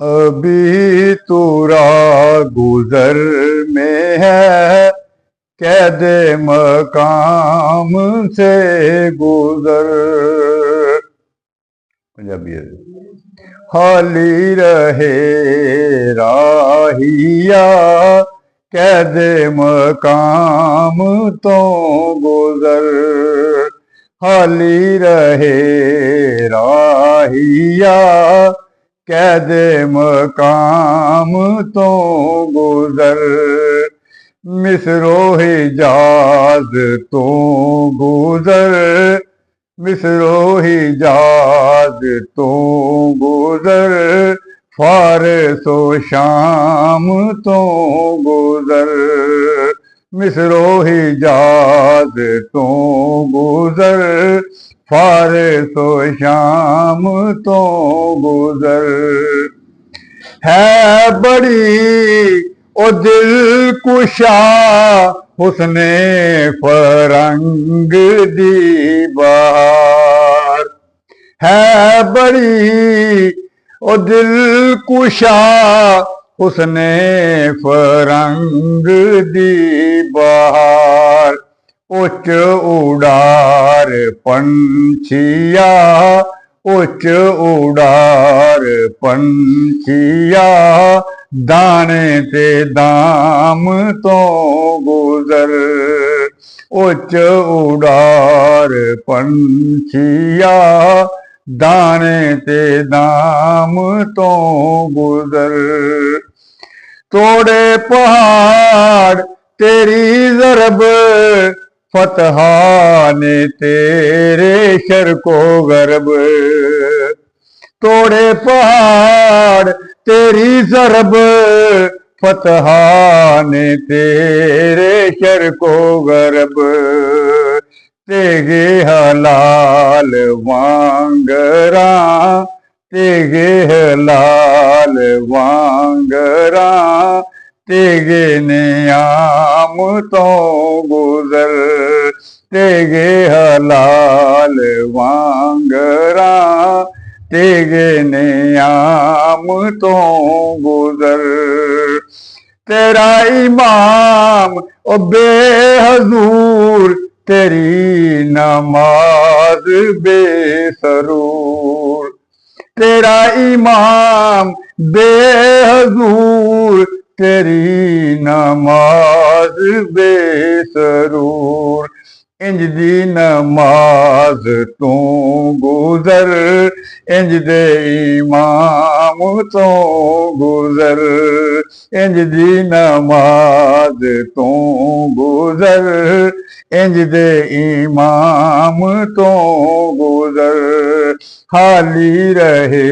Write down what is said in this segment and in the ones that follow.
अभी तूरा गुजर में है, कह दे मकाम से गुजर। पंजाबी है। खाली रहे राहिया, कह दे मकाम तो गुजर। खाली रहे राहिया, कह दे मकाम तो गुजर। मिसरो हिजाज तो गुजर, मिसरो हिजाज तो गुजर। फारसो शाम तो गुजर, मिसरो हिजाज तो गुजर। फारसो शाम तो गुजर। है बड़ी ओ दिल कुशा, हुस्ने फरंग दी बहार। है बड़ी ओ दिल कुशा, हुस्ने फरंग दी बहार। उच्च उड़ार पंछिया, उच्च उड़ार पंछिया। दाने ते दाम तो गुजर, उच्च उड़ार पंछिया। दाने ते दाम तो गुजर। तोड़े पहाड़ तेरी ज़रब, फतहा ने तेरे शर को गर्ब। तोड़े पहाड़ तेरी ज़रब, फतहा ने तेरे शर को गर्ब। तेगे हलाल वांगरा, तेगे हलाल वांगरा। तेगे नियाम तो गुजर, तेगे हलाल वांगरा। तेगे नियाम तो गुजर। तेरा इमाम ओ बेहजूर, तेरी नमाज बेसरूर। तेरा इमाम बेहजूर, तेरी नमाज बेसरूर। इंज दी नमाज तू गुजर, इंज दे इमाम तो गुजर। इंज दी नमाज तू गुजर, इंज दे इमाम तो गुजर। खाली रहे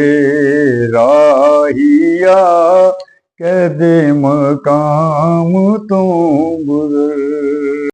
राहिया, कह दे मकाम तो गुजर।